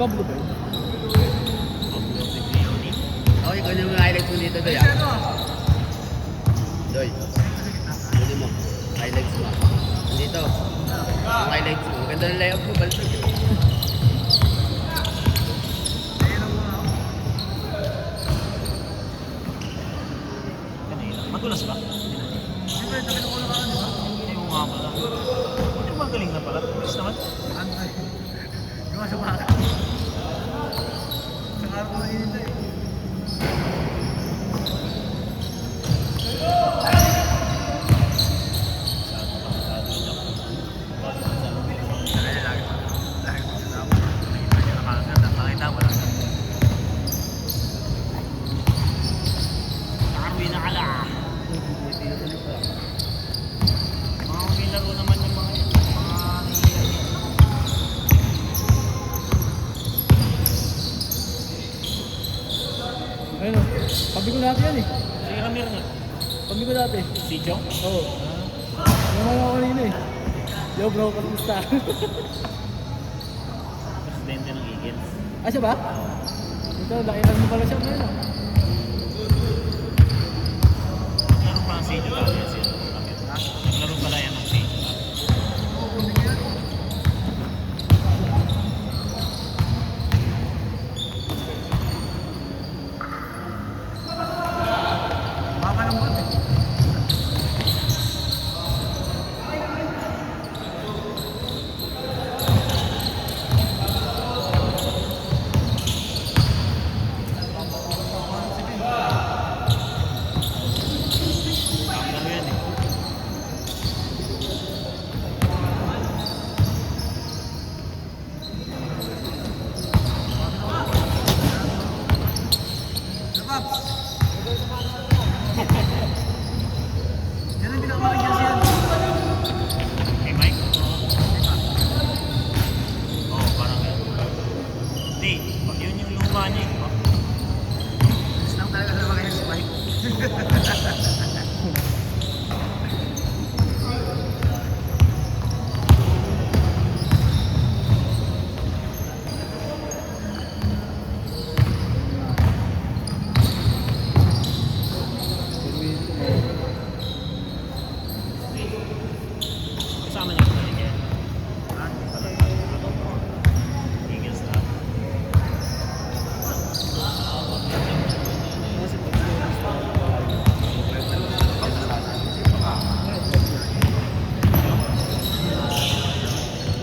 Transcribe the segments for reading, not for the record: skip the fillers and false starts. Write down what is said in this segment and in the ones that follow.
Pablo ba yun? Okay, kung yung highlights mo dito, Doy, ah. Doy, huli mo. Highlights mo. Dito. Yung highlights mo. Maganda ng layout mo, balik. Madulas ba? Siyempre, tagal ko na ka, di ba? Hindi mo nga pala. Hindi mo magaling na pala. Bilis naman. Antay. Hindi mo sumakit. Sa araw ko na hinintay. Ayun o. Pabi ko dati yan eh. Sige, Ramir nga. Pabi ko dati. Si Chong? Oo. Naman ako kanina eh. Yo bro, kamusta? Presidente ng Eagles. Ah, siya ba? Ito, lakihan mo pala siya ngayon ah. Naglaro pa ang Sage dati yan siya. Naglaro pala yan ng Sage.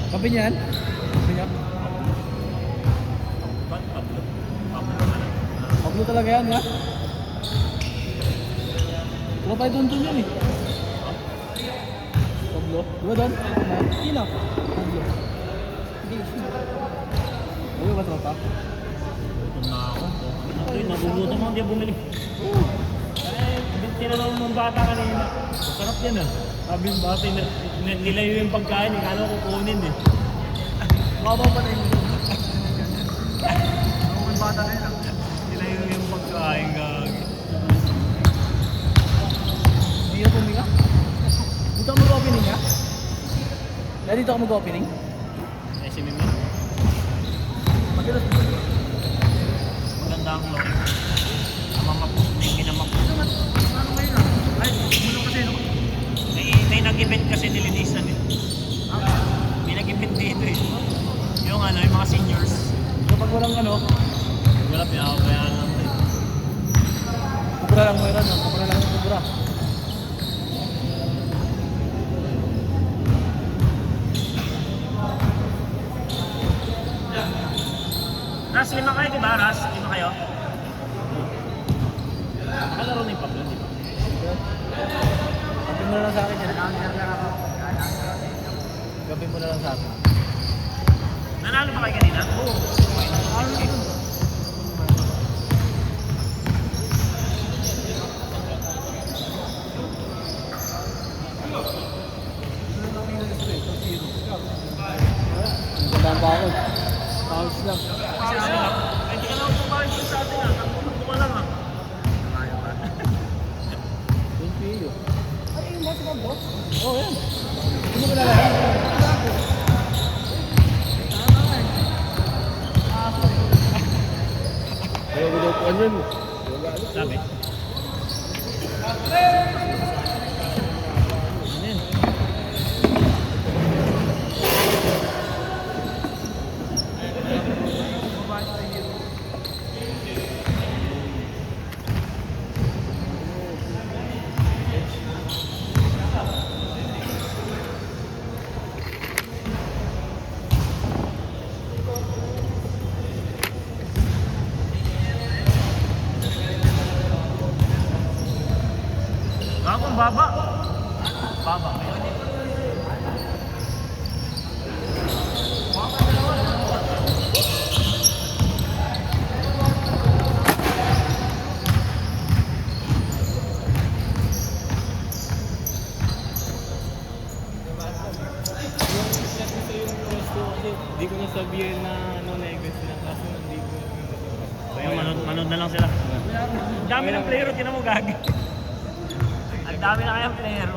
Kabi niyan? Kabi niya? Pablo talaga yan ha? Wala tayo doon yan eh. Pablo? Diba doon? Sino? Pablo. Ano ba tropa? Gutom na ako. Nagugutom ako, hindi bumili. Tinanong ng bata kanina. Masarap yan ah. Sabi yung bata, nilayo yung pagkain, ikala ko kukunin eh. Mabaw pa na yung Ang bata na yun ah. Nilayo yung pagkain, gagi. Hindi na puminga? Dito ako mag-opening ha? Dito ako mag-opening? Eh, si Mimi. Magalas mo. Maganda ang lori. May ginamap. Ano ngayon ah? Ay, muna kasi no? May nag-event kasi nilinisan eh. May nag-event dito eh. Yung ano, yung mga seniors. Kapag walang ano, Wala pinakabayaan lang eh. kubra lang meron no? Kubra lang yung kubra. Ras, 5 kayo diba? Ras, 5 kayo? Nakalaro na yung Pablo, diba? Gabi mo na lang sa akin yan. Gabi mo na lang sa akin. Nanalo ba kayo kanina? Oo. Ano na yun? Ang ba ako? Tawag lang. Hindi ka lang pumayos sa atin ah. Takbo ka lang ah. Yung PO. Ay, yung boss mo, boss? Oo, yan. Hindi mo na lang. yan. Sabi. Ano yan? Bakong baba. Baba. Hindi ko nasabihin na negos na kaso hindi ko. Kaya manood na lang sila. Ang dami ng player, tinan mo gagi. Ang dami na kayang player.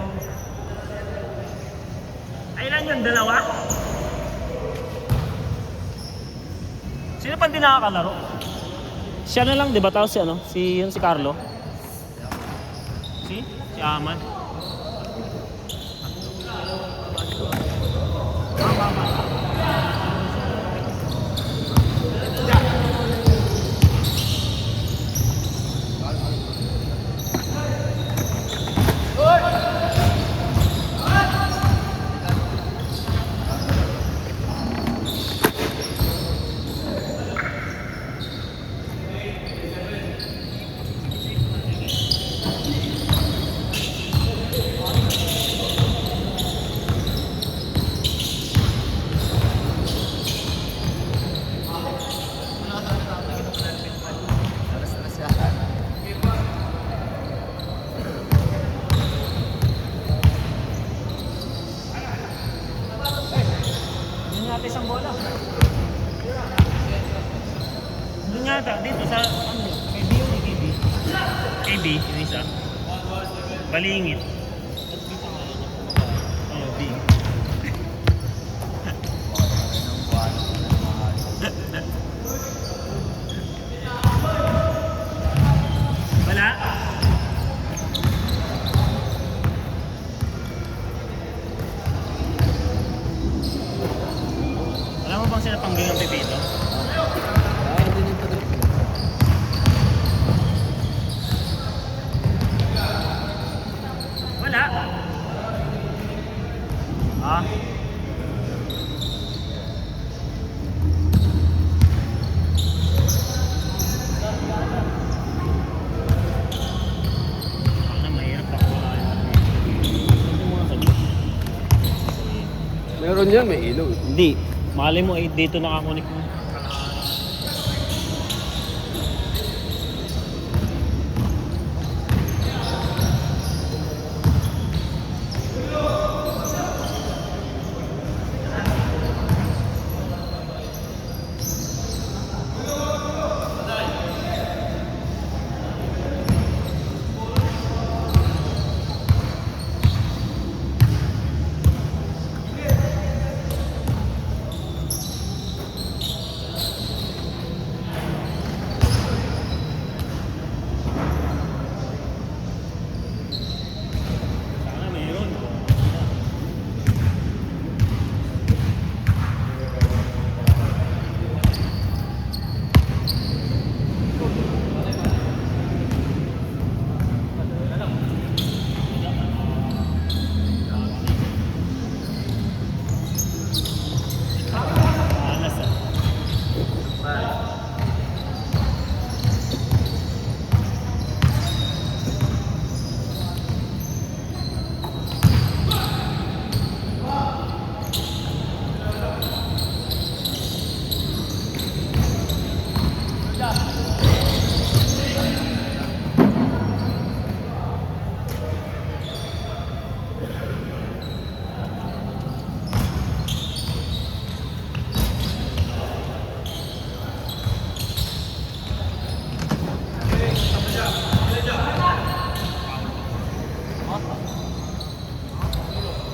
Ay lang yun, dalawa? Sino pa hindi nakakalaro? Siya na lang, di ba? Tapos si ano? Si Carlo? Si Ahmad? Doon natin isang bola. Doon yata, dito sa ano, kay B o ni KB? KB, yung isa. Balingit. Oh, B. Wala? Wala mo bang sila panggingang pipito? Wala. Ah. Ano, mahirap pa ko. Meron yan, may ilaw. Hindi. Malay mo, dito nakakunik mo. Sana meron. Alas ah.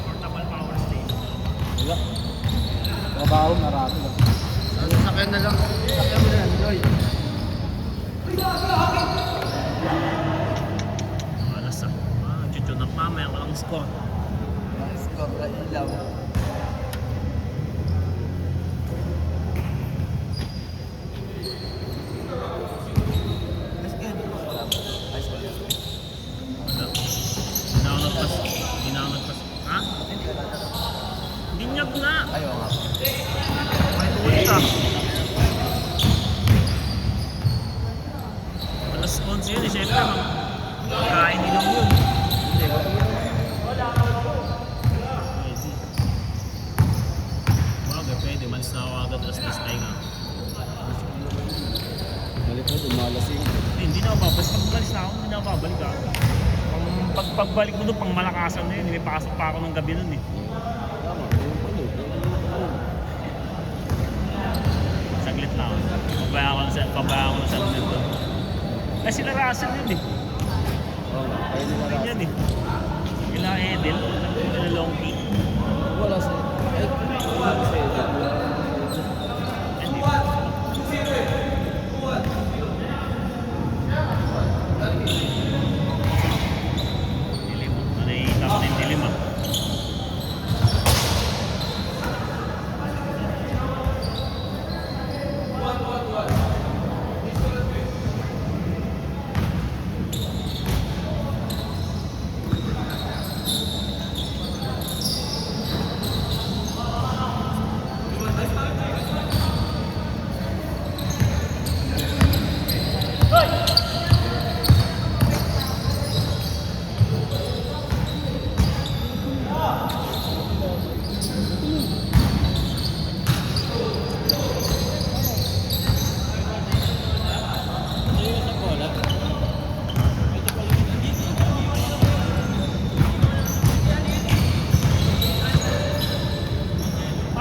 Portable power station. Wala. Trabaho marami. Sakyan na lang. Sakyan mo na yan, Joy. Alas ah. Chuchun up mamaya walang score. Score na ilaw. Hindi na ako nagpas. Ha? Binyag na! Ayaw nga. May tulit ah. Alas 11 yun eh, syempre. Kain din lang yun. Pwede. Bagay, pwede. Malis na ako agad alas 10 tayo nga. Balik mo, dumalasing. Hindi na ako babalik. Pag malis na ako, hindi na ako babalik ah. Pagbalik mo doon, pang malakasan na yun. May pasok pa ako ng gabi nun eh. Tama, Saglit lang. Pabayaan ko na sa lumin doon. Kasi sila Russell yun eh. oo nga, kaya nila Yun yan eh. Sila Edel, sila Longkey. wala sa... Eh, wala sa edit. Hindi. Dilim. Nakikita ko na yung dilim ah.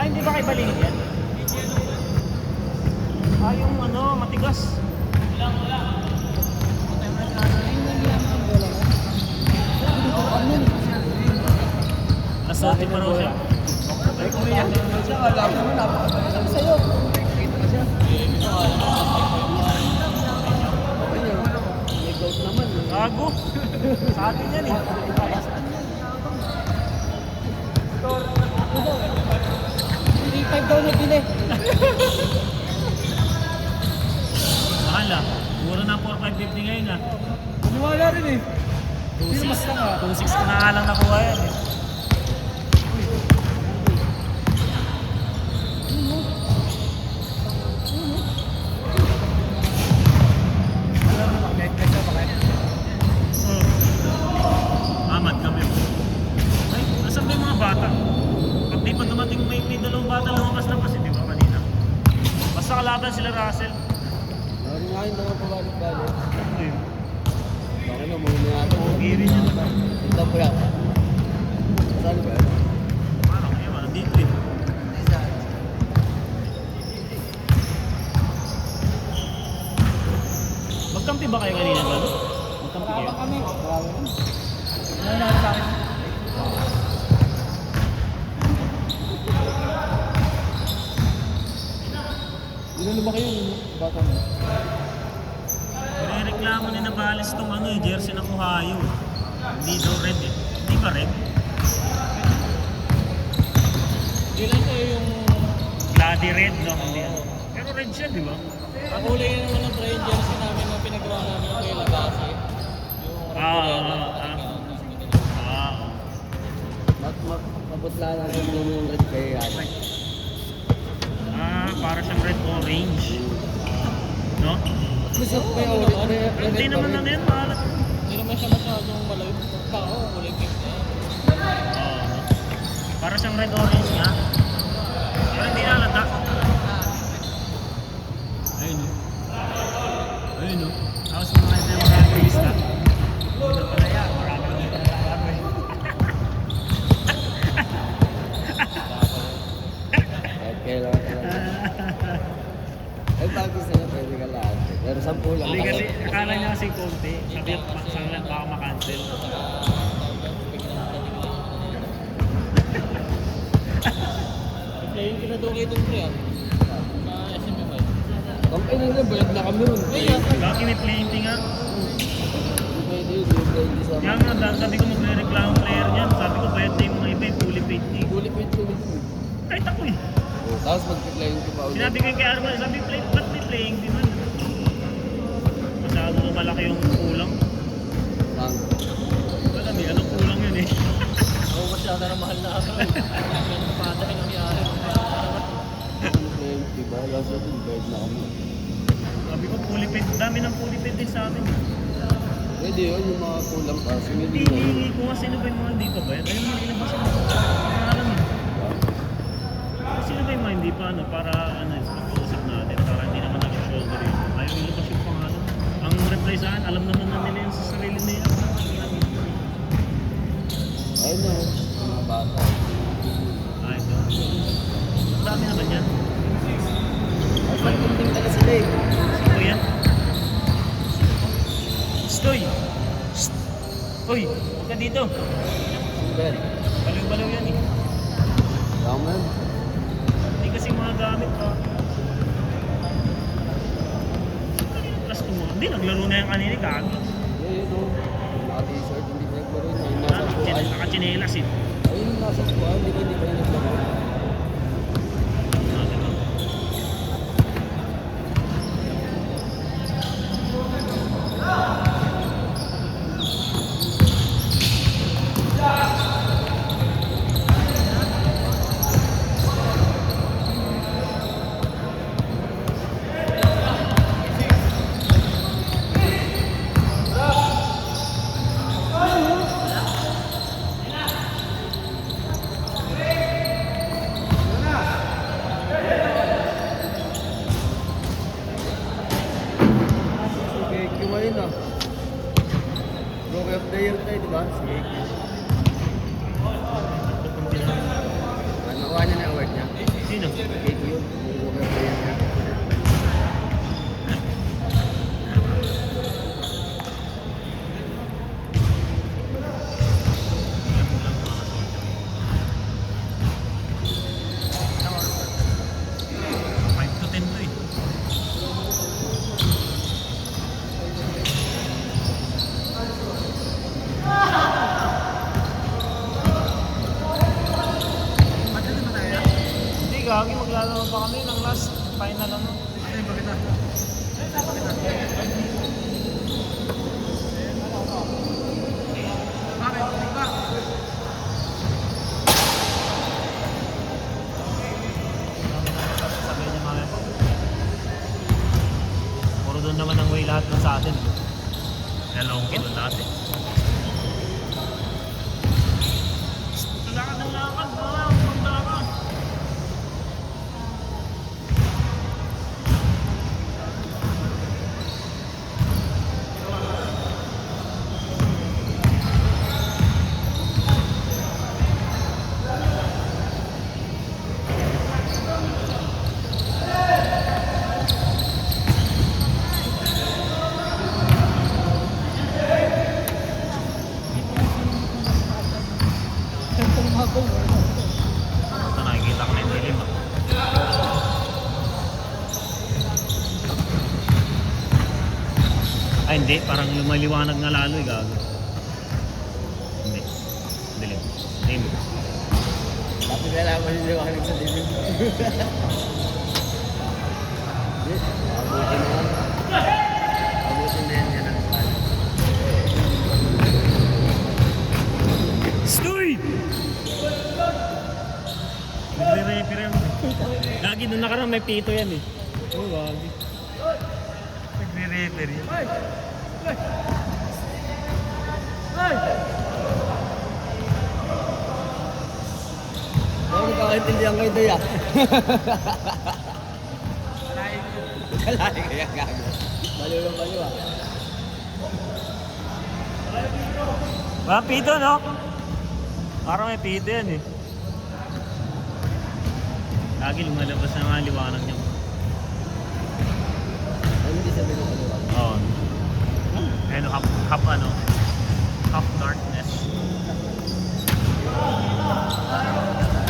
Hindi ba kay Balingin yan? Yung ano, matigas. Assaulti pa raw siya. Ay, kung yan naman siya, alam mo, napakatagal sa'yo. Nakikita ka siya. Okay niyo, may gout naman. Gago. Sa atin yan eh. 3.5 daw na bili. Mahal ah. Mura na 4,550 ngayon ah. Bumawala rin eh. 2,600 mas lang ah. 2,600 ko na nga lang nakuha yan eh. Alam mo, mag-net ka ba kayo? Amad kami. Ay, nasan ba yung mga bata? Pag di pa dumating may dalawang bata lumabas na kasi, di ba kanina? Basta kalaban sila Russell. Ngayon naman pabalik-balik. Ayun. Bakit na, muna natin. Pogi rin yun. Ito po yan. Saan ba yan? Parang yun, nandito eh. Magkampi ba kayo kanina ba? Magkampi kayo? Kami. Marami na. Ano na sa akin? Ilan ba kayo bata mo? Nireklamo ni Navales tong ano eh, jersey ng Ohio. Hindi daw red eh. Hindi ba red? Ilan ko yung... Bloody red no? Hindi ano. Pero red siya, di ba? Ang kulay naman ng train jersey namin na pinagawa namin yung kay Lagase. Yung Ah. Maputla natin yung red kay Ate. Para siyang red orange. No? Gusto ko yung red. Hindi naman ano yan, maalat. Hindi naman siya masyadong malayo. Tao, kulay pink na yan. Para siyang red orange nga. Pero hindi nalata. Ayun o. Ayun o. Tapos mga ito yung mga turista. Hindi na pala yan. Marami naman pala nakakano eh. Kahit kailangan ka lang. Ay, bago sa'yo, pwede ka lahat. Pero 10 lang. Hindi kasi, akala niya kasi konti. Sabi at sanglan baka makancel. Yung pinadugay doon pre ah. Sa SMMI. kanina, bayad na kami ron. Lagi may plenty nga. Pwede yun, hindi sa Kaya nga, sabi ko magre-reklamo player niyan. Sabi ko, bayad na yung mga iba, fully paid na eh. Fully paid kami. Kahit ako eh. Tapos mag-playing ko pa ulit. Sinabi ko yung kay Arman, sabi, ba't may playing din man? Masyado na malaki yung kulang. Lang. Wala, may anong kulang yun eh. Oo, masyado na mahal na ako. Ganun pa ata yung nangyari. Diba? Last natin, bayad na kami. Sabi ko, fully paid. Dami ng fully paid din sa amin. Pwede yun, yung mga kulang pa. Hindi, hihingi ko nga sino ba yung mga hindi pa bayad. Ayun mga ilabas yung pangalan eh. Sino ba yung mga hindi pa ano, para ano, pag-uusap natin, para hindi naman nag-shoulder yun. Ayaw ilabas yung pangalan. Ang reply sa akin, alam naman na nila yun sa sarili nila. Ayun na, mga bata. Ah, ito. Ang dami naman yan. Ay, pag-tingting talaga sila eh. Sino yan? Stoy! Shh! Uy! Huwag ka dito! Ben, Baliw-baliw yan eh. tama yun. Hindi kasi mga gamit pa. Plus mo. Hindi, naglaro na yung kanina kami. Yun o. Naka-t-shirt, hindi pa naglaro yun. Ayun, nasa buwan. Nakachinelas eh. Ayun, nasa buwan. Hindi pa yung naglaro. Ah, ganun. Si Keke ngayon ah. Rookie of the year tayo, di ba? Si Keke. Nakuha niya na award niya. Sino? Keke yun. Yung Rookie of the year niya. Five to 10 to eh. Hindi, gagi. Maglalaro pa kami ng last final ano. Sabihin niya mga puro doon naman ang way lahat ng sa atin. Kaya longkin doon lahat eh. Lakad ng lakad, mga pagdara. Ito nakikita ko na yung dilim ah. Ay hindi, parang lumaliwanag na lalo eh, gago. Hindi. Dilim. Dilim. Tapos nalaman yung liwanag sa dilim. Abutin na lang. Abutin na yan yan ang pala. Stoy! Nagre-refer yan. Gagi, doon nakarang may pito yan eh. Oo, gagi. Nagre-refer yan. Ano kakaintindihan kayo doon ya? Kalahing kaya gago. Baliw lang baliw ah. Wala pito, no? Parang may pito yan eh. Lagi lumalabas na mga liwanag niya. Ano hindi sabihin ng kaliwa? Oo. Ano, half darkness.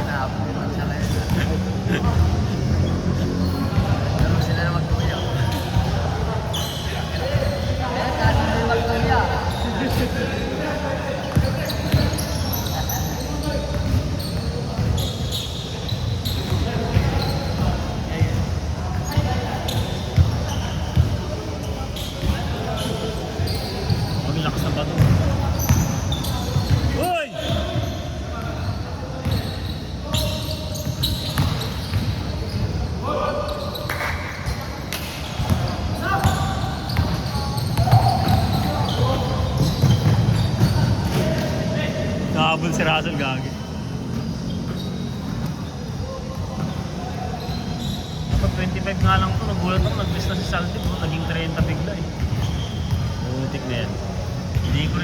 Naapin lang siya kayo. Pero sila na magtumayaw. Nag-goal si Russell, gagi. Dapat 25 nga lang to, nagulat ako, nag-miss na si Salty, naging 30 bigla eh. Butik na yan. Hindi ko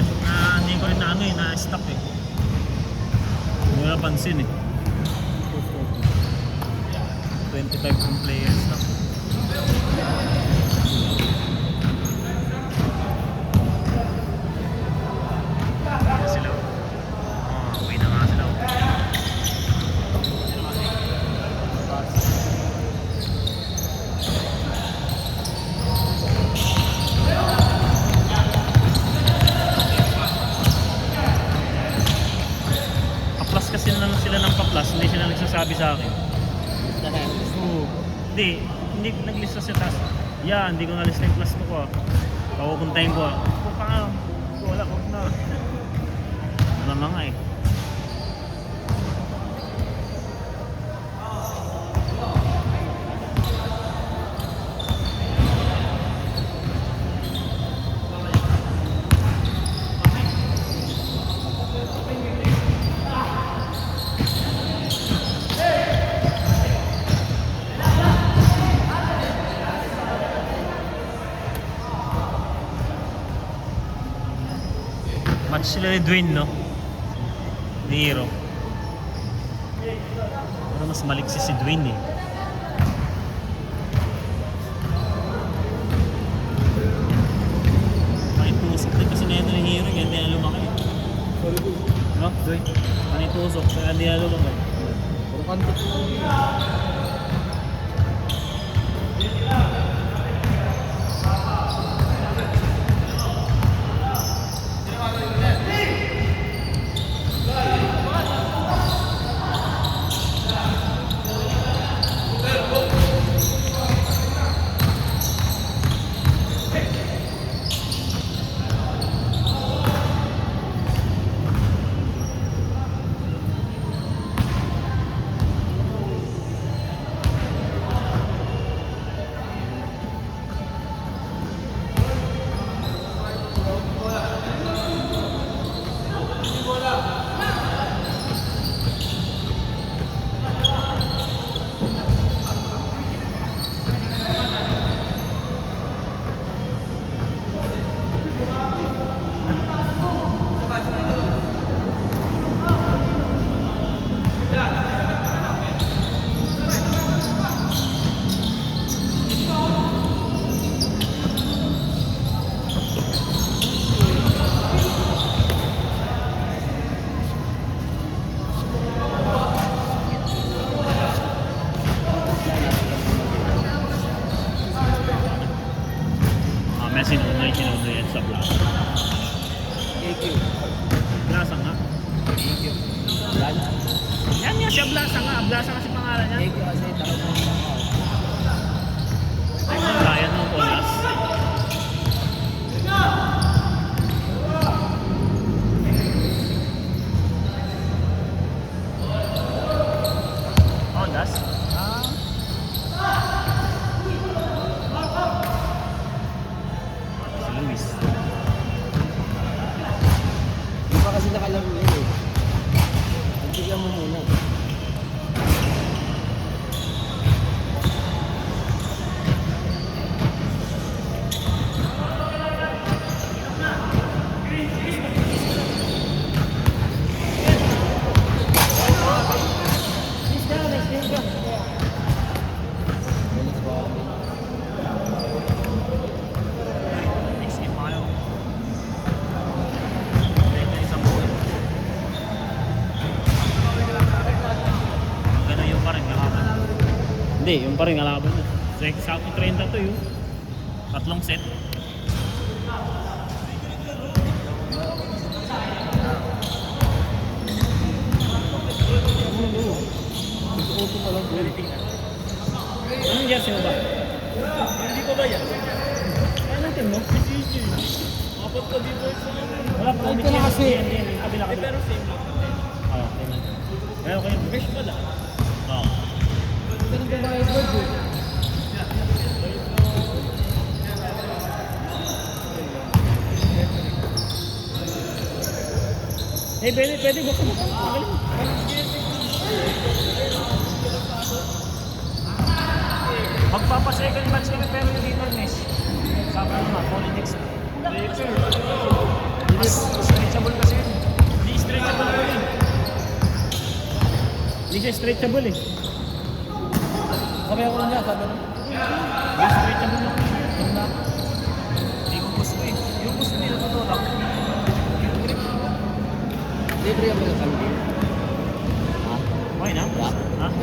rin na ano eh, na-stop eh. Hindi ko napansin eh. 25 from players na. Ayan sila. Uwi na nga sila. Pa-plus kasi na lang sila ng pa-plus, hindi sila nagsasabi sa akin. Oo. Hindi naglista siya taas. Yeah, hindi ko nalista yung plus ko ah. Pakukuntahin ko ah. Kung pa nga, wala, huwag na. Wala na nga eh. Match sila ni Dwayne, no? Ni Hero. Pero mas maliksi si Dwayne eh. Pakitusok din kasi na ito ni Hero, kaya hindi na lumaki. No? Dwayne? Pakitusok, kaya hindi na lumaki. Puro kanto. Sinunay yan sa Blasa. AQ. Blasa nga. AQ. Yan. Yan nga siya, Blasa nga. Blasa nga si pangalan niya. AQ kasi takot mo lang ako. Ay, kaya ng Olas. Olas? Luis. Di ba kasi nakalaro yun eh. Pagkigyan mo muna. Hindi, yung pa rin kalaban na. So, sakto 30 to yun. Tatlong set. Ito pa lang. Anong jersey mo ba? Hindi ko ba yan? Kaya natin mo? Apat ka dito. Wala pa. Ito na kasi. Kabila. Pero same lang. Oo, tingnan. Kaya okay. Fresh pa lang. Oo. Ganun ba mga Edward eh? Eh, pwede buksan mo. Magaling. Magpapa-second batch kami pero yung dito, Nes. Sabi naman, politics. Hindi stretchable kasi yun. Hindi stretchable ko yun. Hindi siya stretchable eh. Sabi ako lang niya, sabi ko. Hindi stretchable lang. Na. Hindi ko gusto eh. Yung gusto nila totoo lang. Yung grip. Libre yung mga kambing. Okay na? Ha? Ha? Ito